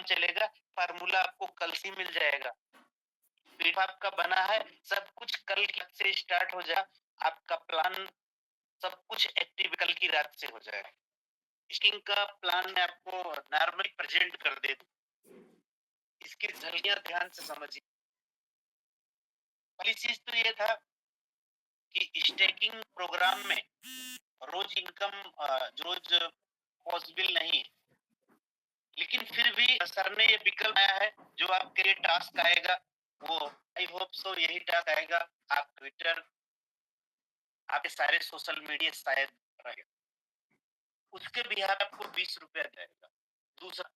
चलेगा, फार्मूला आपको कल से मिल जाएगा। पीडीएफ आपका बना है, सब कुछ कल की रात से स्टार्ट हो जाए, आपका प्लान सब कुछ एक्टिव कल की रात से हो जाएगा। स्टिंग का प्लान मैं आपको नॉर्मली प्रेजेंट कर देता हूँ। इसकी झलकियाँ ध्यान से समझिए। पहली चीज़ तो ये था कि स्टेकिंग प्रोग्राम में रोज इनकम रोज पॉसिबल नहीं है। लेकिन फिर भी सर ने ये विकल्प आया है, जो आपके लिए टास्क आएगा, वो आई होप सो यही टास्क आएगा। आप ट्विटर, आपके सारे सोशल मीडिया शायद रहे, उसके बिहार आपको 20 रुपया जाएगा। दूसरा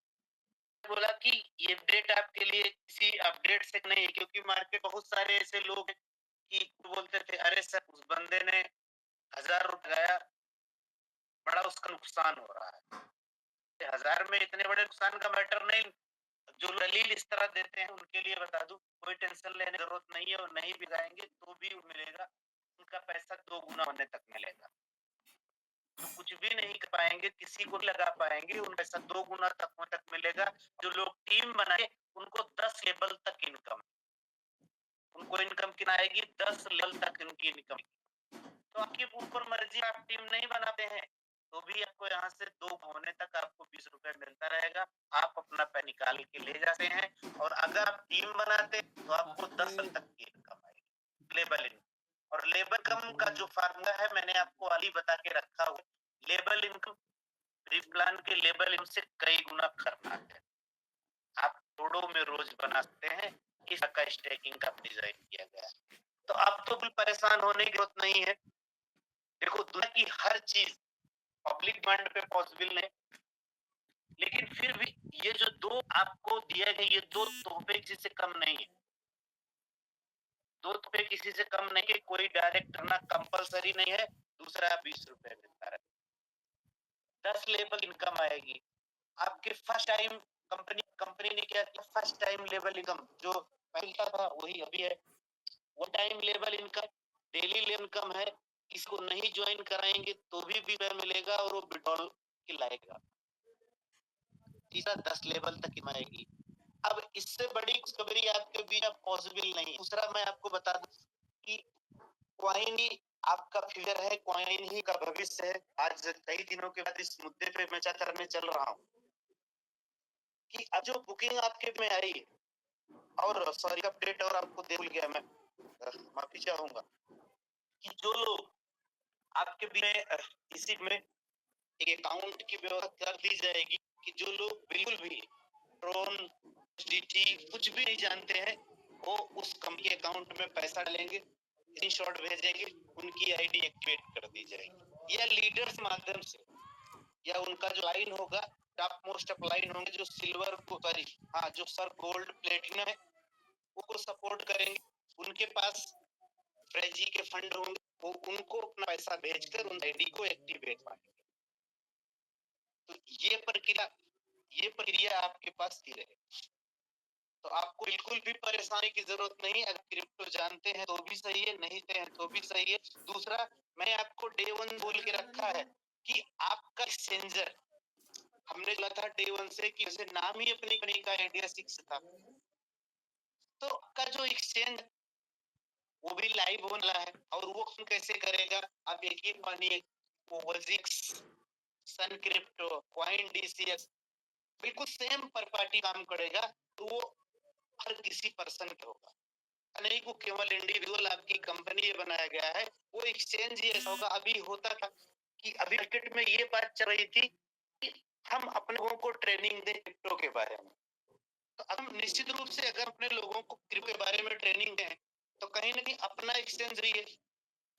बोला कि ये अपडेट आपके लिए किसी अपडेट से नहीं है, क्योंकि मार्केट बहुत सारे ऐसे लोग हैं कि बोलते थे अरे सर उस बंदे ने 1000 रुपया लगाया, बड़ा उसका नुकसान हो रहा है। 1000 में इतने बड़े नुकसान का मैटर नहीं। जो दलील इस तरह देते हैं उनके लिए बता दूं, कोई टेंशन लेने की जरूरत नहीं है, और नहीं भी लगाएंगे तो भी मिलेगा, उनका पैसा 2 गुना होने तक मिलेगा। जो कुछ भी नहीं कर पाएंगे, किसी को लगा पाएंगे, उन पैसा 2 गुना तक मिलेगा। जो लोग टीम बनाए उनको 10 लेवल तक इनकम, उनको इनकम कितना आएगी, 10 लेवल तक इनकी इनकम। तो आपके ऊपर मर्जी, आप टीम नहीं बनाते हैं तो भी आपको यहाँ से 2 होने तक आपको 20 रुपए मिलता रहेगा। आप अपना पैसा निकाल के ले जाते हैं, और अगर आप टीम बनाते तो आपको 10 तक की इनकम आएगी, लेबल इनकम। और लेबर इनकम का जो फार्मूला है मैंने आपको अभी बता के रखा हुआ। लेबर इनकम प्लान के लेबर इनकम से कई गुना खतरनाक है। आप करोड़ों में रोज बना सकते हैं। इस का स्टेकिंग का डिजाइन किया गया है। तो आप तो बिल्कुल परेशान होने की जरूरत नहीं है। देखो, दुनिया की हर चीज पब्लिक माइंड पे पॉसिबल नहीं, लेकिन फिर भी ये जो 2 आपको दिए गए, ये 2 तोहफे किसी से कम नहीं है। 2 तोहफे किसी से कम नहीं है। कोई डायरेक्ट करना कंपलसरी नहीं है। दूसरा 20 रुपए मिलता है, 10 लेवल इनकम आएगी आपके फर्स्ट टाइम। कंपनी ने क्या किया, फर्स्ट टाइम लेवल इनकम जो पहले था वही अभी है। वो time level income daily income है। इसको नहीं ज्वाइन कराएंगे तो भी मिलेगा, और वो विड्रॉल लाएगा। तीसरा 10 लेवल तक कमाएगी। अब इससे बड़ी खुशखबरी आपके बीच पॉसिबल नहीं। दूसरा मैं आपको बता दूं कि क्वाइन ही आपका फ्यूचर है, क्वाइन ही का भविष्य है। आज कई दिनों के बाद इस मुद्दे पे मैं चर्चा करने चल रहा हूँ कि अब जो बुकिंग आपके में आई है, और सॉरी अपडेट और आपको दे भूल गया मैं, माफी चाहूंगा कि जो लोग आपके में इसी में एक अकाउंट की व्यवस्था कर दी जाएगी कि जो लोग बिल्कुल भी ड्रोन डीटी कुछ भी नहीं जानते हैं, वो उस कंपनी के अकाउंट में पैसा डालेंगे, स्क्रीनशॉट भेजेंगे, उनकी आईडी एक्टिवेट कर दी जाएगी। या लीडर्स माध्यम से, या उनका जो लाइन होगा, टॉप मोस्ट अप लाइन होंगे जो सिल्वर को सॉरी हाँ जो सर गोल्ड प्लेटिनम है वो सपोर्ट करेंगे। उनके पास फ्रेजी के फंड होंगे, वो उनको अपना पैसा भेजकर उन आईडी को एक्टिवेट करेंगे। तो ये प्रक्रिया आपके पास ही रहे। तो आपको बिल्कुल भी परेशानी की जरूरत नहीं। अगर क्रिप्टो जानते हैं तो भी सही है, नहीं जानते हैं तो भी सही है। दूसरा, मैं आपको डे 1 बोल के रखा है कि आपका एक्सचेंजर, हमने बोला था डे 1 से कि जैसे नाम ही अपनी कंपनी का इंडिया 6 था, तो आपका जो एक्सचेंज वो भी लाइव होने वाला है। और वो कैसे करेगा, आप यकीन मानिए, वो वजिक्स, सन क्रिप्टो, कॉइन डीसीएक्स बिल्कुल सेम पर पार्टी काम करेगा। तो वो हर किसी पर्सन का होगा, नहीं को केवल इंडिविजुअल आपकी कंपनी बनाया गया है। वो एक्सचेंज ही ऐसा होगा। अभी होता था कि अभी मार्केट में ये बात चल रही थी कि हम अपने लोगों को ट्रेनिंग दें क्रिप्टो के बारे में। तो हम निश्चित रूप से अगर अपने लोगों को क्रिप्टो के बारे में ट्रेनिंग दें तो कहीं ना कहीं अपना एक्सचेंज रही है,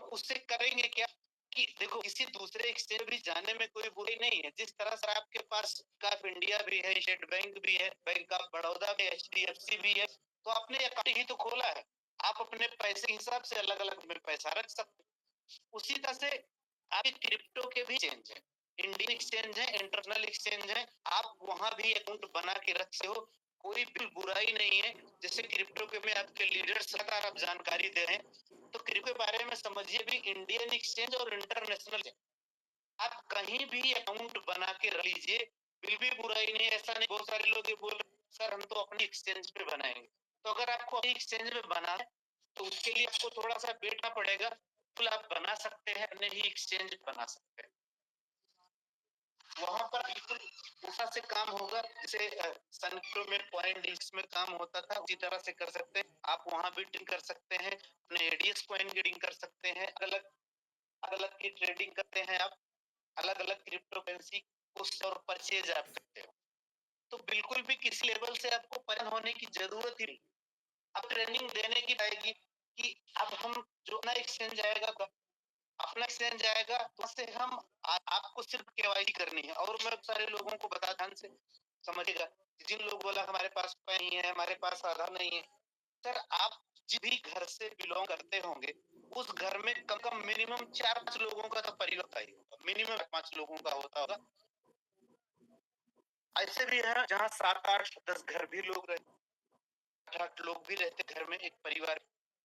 उससे करेंगे क्या कि देखो, किसी दूसरे एक्सचेंज भी जाने में कोई बुराई नहीं है। जिस तरह से आपके पास ऑफ इंडिया भी है, स्टेट बैंक भी है, बैंक ऑफ बड़ौदा भी, एचडीएफसी भी है, तो आपने अकाउंट ही तो खोला है। आप अपने पैसे के हिसाब से अलग अलग में पैसा रख सकते। उसी तरह से आपके क्रिप्टो के भी एक्सचेंज है, इंडियन एक्सचेंज है, इंटरनेशनल एक्सचेंज है, आप वहां भी अकाउंट बना के रख सकते हो। कोई भी बुराई नहीं है। जैसे क्रिप्टो के में आपके लीडर्स लगातार आप जानकारी दे रहे हैं, तो क्रिप्टो के बारे में समझिए भी इंडियन एक्सचेंज और इंटरनेशनल। आप कहीं भी अकाउंट बना के रख लीजिए, बिल भी बुराई नहीं। ऐसा नहीं, बहुत सारे लोग ये बोल सर हम तो अपनी एक्सचेंज पे बनाएंगे। तो अगर आपको अपनी एक्सचेंज पे बनाना है तो उसके लिए आपको थोड़ा सा बैठना पड़ेगा। बिल्कुल आप बना सकते हैं, अपने ही एक्सचेंज बना सकते हैं। वहां पर बिल्कुल उषा से काम होगा, जैसे सनक्रो में पॉइंट में काम होता था उसी तरह से कर सकते हैं। आप वहां भी ट्रेडिंग कर सकते हैं, अपने एडीएस कॉइन की ट्रेडिंग कर सकते हैं। अलग अलग की ट्रेडिंग करते हैं आप, अलग अलग क्रिप्टो करेंसी को और परचेज आप करते हो। तो बिल्कुल भी किसी लेवल से आपको परेशान होने की जरूरत ही नहीं। अब ट्रेनिंग देने की आएगी कि अब हम जो नया एक्सचेंज आएगा, अपना एक्सचेंज आएगा तो से हम आपको सिर्फ केवाईसी करनी है। और मैं सारे लोगों को बता, ध्यान से समझिएगा, जिन लोग बोला हमारे पास पैन नहीं है, हमारे पास आधार नहीं है, सर आप जिस भी घर से बिलोंग करते होंगे उस घर में कम कम मिनिमम 4-5 लोगों का तो परिवार ही होगा, मिनिमम 5 लोगों का होता होगा। ऐसे भी है जहाँ 7-8-10 घर भी लोग रहते, 8 लोग भी रहते घर में एक परिवार।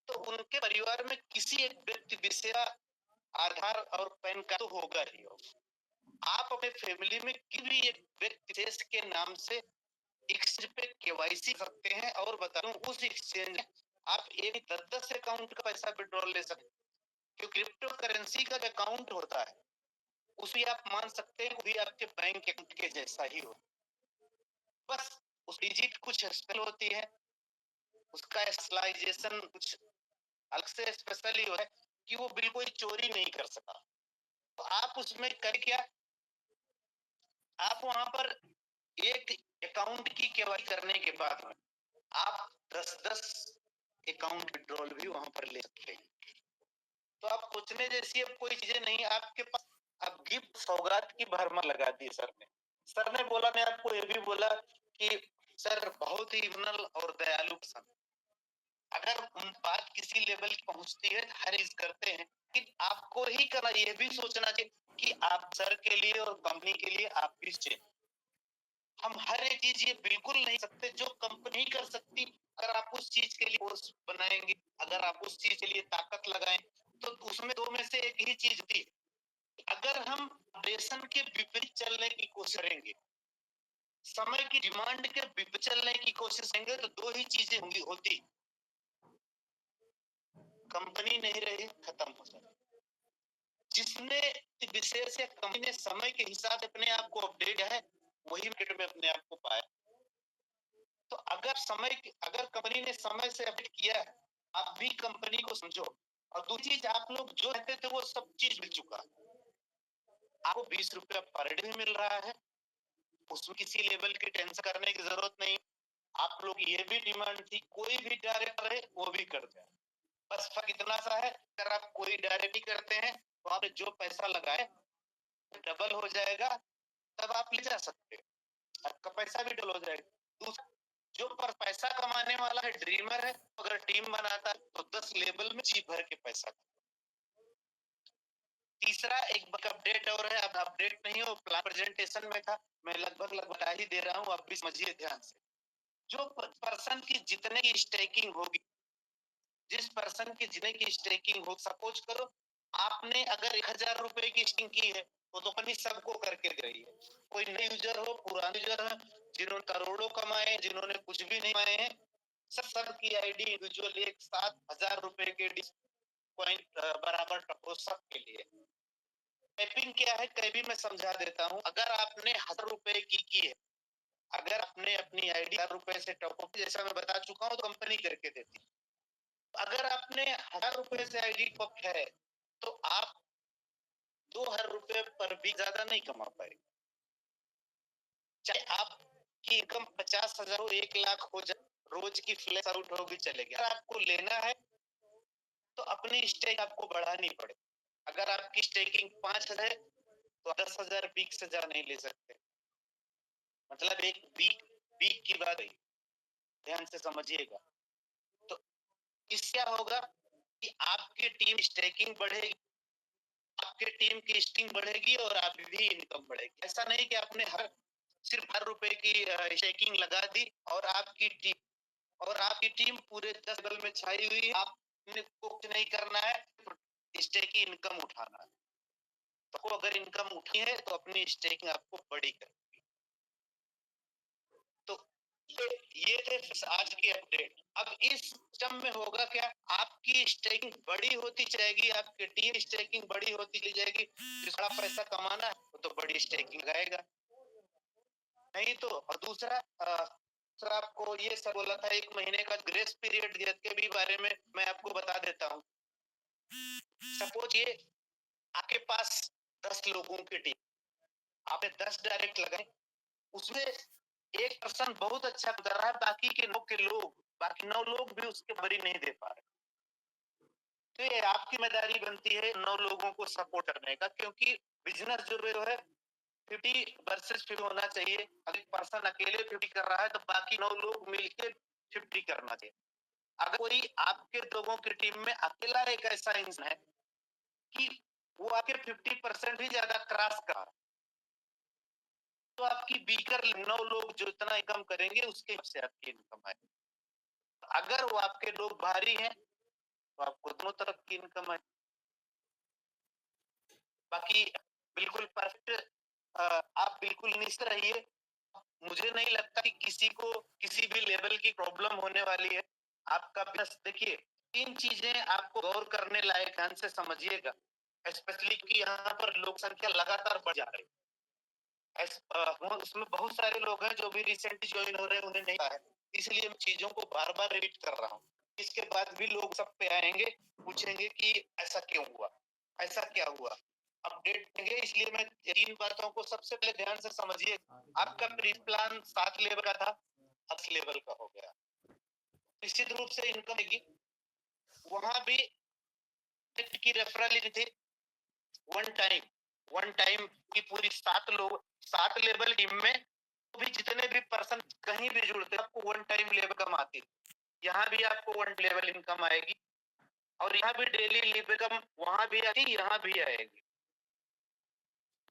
तो उनके परिवार में किसी एक व्यक्ति विशेष आधार और पैन कार्ड तो होगा ही होगा। आप अपने फैमिली में किसी भी एक व्यक्ति विशेष के नाम से एक्सचेंज पे केवाईसी सकते हैं। और बता दूं उस एक्सचेंज में आप एक 10-10 अकाउंट का पैसा विड्रॉल ले सकते हैं। क्योंकि क्रिप्टो करेंसी का जो अकाउंट होता है उसे आप मान सकते हैं भी आपके बैंक अकाउंट के जैसा ही हो। बस उस डिजिट कुछ स्पेशल होती है, उसका स्पेशलाइजेशन कुछ अलग से स्पेशल ही होता है कि वो बिल्कुल चोरी नहीं कर सकता। तो आप उसमें कर क्या, आप वहां पर एक अकाउंट की केवाईसी करने के बाद में आप 10-10 अकाउंट विड्रॉल भी वहां पर ले सकते हैं। तो आप सोचने जैसी अब कोई चीजें नहीं आपके पास। अब गिफ्ट सौगात की भरमार लगा दी सर ने। सर ने बोला, मैं आपको ये भी बोला कि सर बहुत ही विनम्र और दयालु पसंद। अगर बात किसी लेवल की पहुंचती है हर चीज करते हैं, कि आपको ही करना, ये भी सोचना चाहिए कि आप सर के लिए और कंपनी के लिए आप भी चाहिए। हम हर एक चीज ये बिल्कुल नहीं सकते जो कंपनी कर सकती। अगर आप उस चीज के लिए कोर्स बनाएंगे, अगर आप उस चीज के लिए ताकत लगाएं, तो उसमें दो में से एक ही चीज होती है। अगर हम ऑपरेशन के विपरीत चलने की कोशिश करेंगे, समय की डिमांड के विपरीत चलने की कोशिश करेंगे, तो दो ही चीजें होंगी होती, कंपनी नहीं रही, खत्म हो जाए। जिसने विशेष कंपनी ने समय के हिसाब से अपने आप को अपडेट है, वही मार्केट में अपने आप को पाया। तो अगर कंपनी ने समय से अपडेट किया है, आप भी कंपनी को समझो। और दूसरी चीज, आप लोग जो रहते थे वो सब चीज मिल चुका। आपको 20 रुपया पर डे मिल रहा है, उसमें किसी लेवल की टेंशन करने की जरूरत नहीं। आप लोग ये भी डिमांड थी कोई भी डायरेक्ट रहे वो भी कर दे। बस फर्क इतना सा है, अगर आप कोई डायरेक्ट ही करते हैं तो आप जो पैसा लगाए डबल हो जाएगा, तब आप ले जा सकते हैं, आपका पैसा भी डबल हो जाएगा। दूसरा, जो पर पैसा कमाने वाला है ड्रीमर है, अगर टीम बनाता है तो 10 लेवल में जी भर के पैसा। तीसरा एक अपडेट और है, अब अपडेट नहीं हो प्लान प्रेजेंटेशन में था, मैं लगभग आ ही दे रहा हूँ, आप भी समझिए ध्यान से। जो पर्सन की जितने की स्टेकिंग होगी, जिस पर्सन की जितने की स्टेकिंग हो, सपोज करो आपने अगर 1000 रुपए की स्टेकिंग की है तो कंपनी सबको करके दे रही है। कोई नए यूजर हो, पुराने यूजर हो, जिन्होंने करोड़ों कमाए, जिन्होंने कुछ भी नहीं कमाए हैं, सब की आईडी इंडिविजुअल एक साथ 1000 रुपए के पॉइंट बराबर टपो सबके लिए। टाइपिंग क्या है कहीं भी मैं समझा देता हूँ। अगर आपने 1000 रुपए की है, अगर आपने अपनी आईडी 1000 रुपए से टॉपअप, जैसा मैं बता चुका हूँ, तो कंपनी करके देती। अगर आपने 1000 रुपए से आईडी टॉप है तो आप 2000 रुपए पर भी ज्यादा नहीं कमा पाएंगे। चाहे आपकी इनकम 50,000 हो, 1 लाख हो जाए, रोज की फ्लैश आउट होगी चलेगी। अगर आपको लेना है तो अपनी स्टेक आपको बढ़ानी पड़े। अगर आपकी स्टेकिंग 5,000 है तो 10,000 वीक से ज्यादा नहीं ले सकते। मतलब एक वीक की बात है, ध्यान से समझिएगा। तो इससे क्या होगा कि आपकी टीम स्टेकिंग बढ़ेगी, आपकी टीम की स्टेकिंग बढ़ेगी और आप भी इनकम बढ़ेगी। ऐसा नहीं कि आपने सिर्फ हर रुपए की स्टेकिंग लगा दी और आपकी टीम पूरे 10 बल में छाई हुई है, आपने कुछ नहीं करना है, स्टेकिंग इनकम उठाना है। तो अगर इनकम उठी है तो अपनी स्टेकिंग आपको बड़ी करनी है। तो ये ये थे आज की अपडेट। अब इस सिस्टम में होगा क्या, आपकी स्टेकिंग बड़ी होती जाएगी, आपकी टीम स्टेकिंग बड़ी होती चली जाएगी। जिसका पैसा कमाना है वो तो बड़ी स्टेकिंग लगाएगा, नहीं तो। और दूसरा सर आपको ये सब बोला था 1 महीने का ग्रेस पीरियड के भी बारे में मैं आपको बता देता हूँ। सपोज ये आपके पास 10 लोगों की टीम, आपने 10 डायरेक्ट लगाए, उसमें एक पर्सन बहुत अच्छा कर रहा है, बाकी 9 लोग भी उसके बरी नहीं दे पा रहे। तो ये आपकी जिम्मेदारी बनती है 9 लोगों को सपोर्ट करने का, क्योंकि बिजनेस जो है 50 वर्सेस 50 होना चाहिए। अगर पर्सन अकेले 50 कर रहा है तो बाकी 9 लोग मिलकर 50 करना चाहिए। अगर कोई आपके लोगों की टीम में अकेला एक ऐसा इंसान है कि वो आपके 50% ही ज्यादा क्रॉस कर, तो आपकी बीकर 9 लोग जो इतना इनकम करेंगे उसके हिसाब से आपकी इनकम है। अगर वो आपके लोग भारी हैं तो आपको दोनों तरफ की इनकम है। बाकी बिल्कुल परफेक्ट आप बिल्कुल निश्चित रहिए। मुझे नहीं लगता कि किसी को किसी भी लेवल की प्रॉब्लम होने वाली है। आपका बस देखिए 3 चीजें आपको गौर करने लायक, ध्यान से समझिएगा, स्पेशली कि यहाँ पर लोक संख्या लगातार बढ़ जा रही है। उसमें बहुत सारे लोग हैं जो भी रिसेंटली ज्वाइन हो रहे हैं, उन्हें नहीं पता है, इसलिए मैं चीजों को बार बार रिपीट कर रहा हूँ। इसके बाद भी लोग सब पे आएंगे, पूछेंगे कि ऐसा क्यों हुआ, ऐसा क्या हुआ, अपडेट देंगे। इसलिए मैं 3 बातों को सबसे पहले ध्यान से समझिए। आपका प्री प्लान 7 लेवल का था, 10 लेवल का हो गया। निश्चित रूप से इनकम देगी। वहां भी की रेफरल थी वन टाइम की पूरी 7 लेवल टीम में भी जितने भी पर्सन कहीं भी जुड़ते आपको वन टाइम लेवल कम आती, यहाँ भी आपको वन लेवल इनकम आएगी। और यहाँ भी डेली लेवल इनकम वहां भी आती, यहाँ भी आएगी।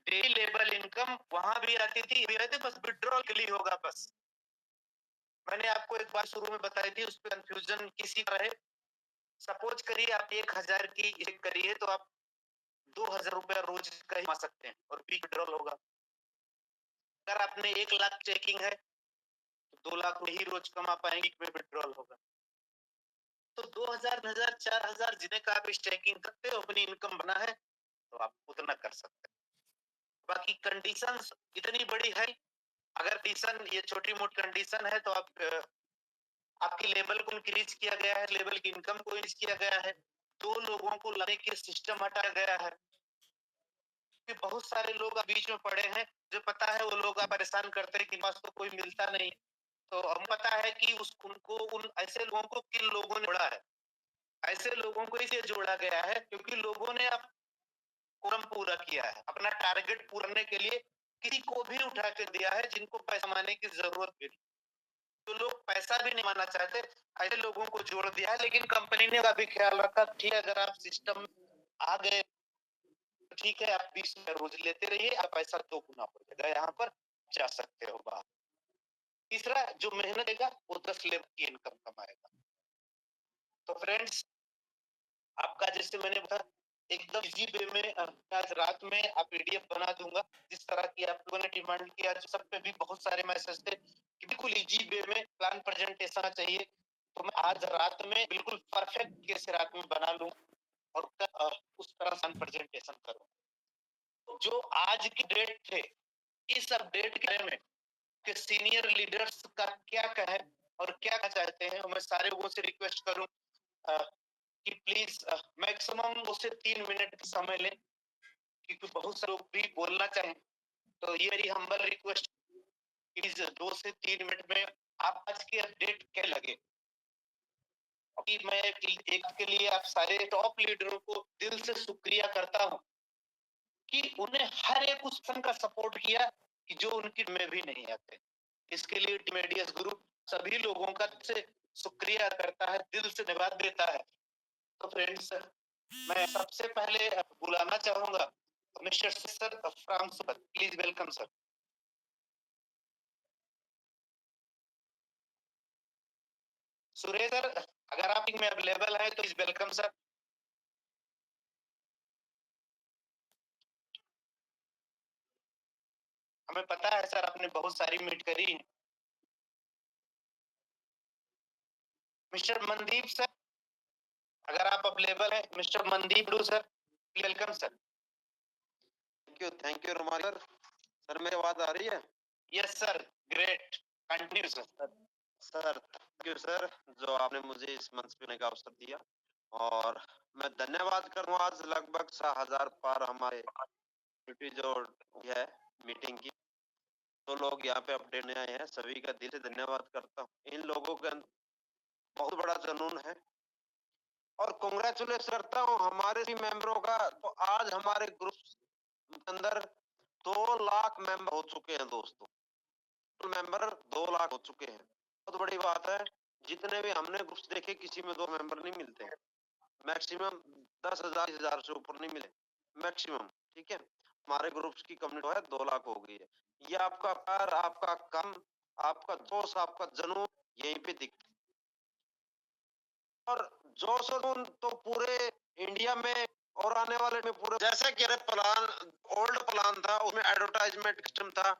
डेली लेवल इनकम वहां भी आती थी, बस विड्रॉल के लिए होगा बस। मैंने आपको एक बार शुरू में बताई थी, उस पर कंफ्यूजन किसी का रहे। सपोज करिए आप 1000 की चेक करिए तो आप 2000 रुपया रोज का कमा सकते हैं और विड्रॉल होगा। अगर आपने 1 लाख चेकिंग है तो 2 लाख ही रोज कमा पाएंगे, में विड्रॉल होगा। तो 2000 4000 जितने का आप स्टेकिंग करते हो, अपनी इनकम बना है तो आप उतना कर सकते हैं। बाकी कंडीशंस इतनी बड़ी है, अगर कंडीशन ये छोटी मोटी कंडीशन है तो आप आपकी लेवल को इंक्रीज किया गया है, लेवल की इनकम को इंक्रीज किया गया है, 2 लोगों को लाने की सिस्टम हटाया गया है। कि बहुत सारे लोग बीच में पड़े हैं, जो पता है वो लोग परेशान करते हैं कि पास तो कोई मिलता नहीं। तो हम पता है कि उनको उन ऐसे लोगों को किन लोगों ने जोड़ा है। ऐसे लोगों को इसलिए जोड़ा गया है क्योंकि लोगों ने अब कोरम पूरा किया है, अपना टारगेट पूरा करने के लिए किसी को भी उठा के दिया है जिनको पैसा कमाने की जरूरत भी नहीं। तो लोग पैसा भी नहीं मानना चाहते, ऐसे लोगों को जोड़ दिया है। लेकिन कंपनी ने काफी ख्याल रखा, ठीक है अगर आप सिस्टम आ गए ठीक है, आप 20 रोज लेते रहिए, आप पैसा 2 गुना हो जाएगा, यहाँ पर जा सकते हो बाहर। तीसरा, जो मेहनत देगा वो 10 लेवल की इनकम कमाएगा। तो फ्रेंड्स, आपका जैसे मैंने बताया एकदम इजी वे में आज रात में आप पीडीएफ बना दूंगा, जिस तरह की आप लोगों ने डिमांड किया। सब पे भी बहुत सारे मैसेज थे कि बिल्कुल इजी वे में प्लान प्रेजेंटेशन चाहिए, तो मैं आज रात में बिल्कुल परफेक्ट कैसे रात में बना लूँ और उस तरह से प्रेजेंटेशन करूँ। जो आज की डेट थे, इस अपडेट के बारे में कि सीनियर लीडर्स का क्या कहे और क्या चाहते हैं, मैं सारे लोगों से रिक्वेस्ट करूं कि प्लीज मैक्सिमम 2 से 3 मिनट का समय लें, क्योंकि बहुत सारे लोग भी बोलना चाहें। तो ये मेरी हम्बल रिक्वेस्ट, प्लीज 2 से 3 मिनट में आप आज के अपडेट क्या लगे। अभी मैं एक के लिए आप सारे टॉप लीडरों को दिल से शुक्रिया करता हूं कि उन्हें हर एक उस का सपोर्ट किया कि जो उनकी में भी नहीं आते। इसके लिए टीमेडियस ग्रुप सभी लोगों का से शुक्रिया करता है, दिल से धन्यवाद देता है। तो फ्रेंड्स, मैं सबसे पहले बुलाना चाहूंगा mister sir from sir, please welcome sir. Suresh sir, अगर आप में अवेलेबल है तो प्लीज वेलकम सर। हमें पता है सर आपने बहुत सारी मीट करी है। मिस्टर मनदीप सर, अगर आप अवेलेबल है, mister Mandeep do sir, welcome sir. Thank you रुमाल सर। सर मेरी आवाज आ रही है? Yes sir, great, continue sir. Sir thank you sir, जो आपने मुझे इस मंच पे आने का अवसर दिया, और मैं धन्यवाद करूंगा। आज लगभग 6000 पार हमारे ड्यूटी जो है मीटिंग की, तो लोग यहाँ पे अपडेट में आए हैं, सभी का दिल से धन्यवाद करता हूँ। इन लोगों के अंदर बहुत बड़ा जुनून है, और कांग्रेचुलेट करता हूँ हमारे भी मेंबरों का। तो आज हमारे ग्रुप के अंदर 2 लाख मेंबर हो चुके हैं दोस्तों। मेंबर 2 लाख हो चुके हैं, बहुत बड़ी बात है। जितने भी हमने ग्रुप्स देखे, किसी में 2 मेंबर नहीं मिलते हैं, मैक्सिमम 10,000 से ऊपर नहीं मिले मैक्सिमम। ठीक है, हमारे ग्रुप्स की कम्युनिटी है 2 लाख हो गई है। ये आपका प्यार, आपका कम, आपका जोश, आपका जुनून यहीं पे दिखता है। और जोश और जुनून तो पूरे इंडिया में और आने वाले में पूरे, जैसे कि प्लान ओल्ड प्लान था, उसमें एडवर्टाइजमेंट सिस्टम था,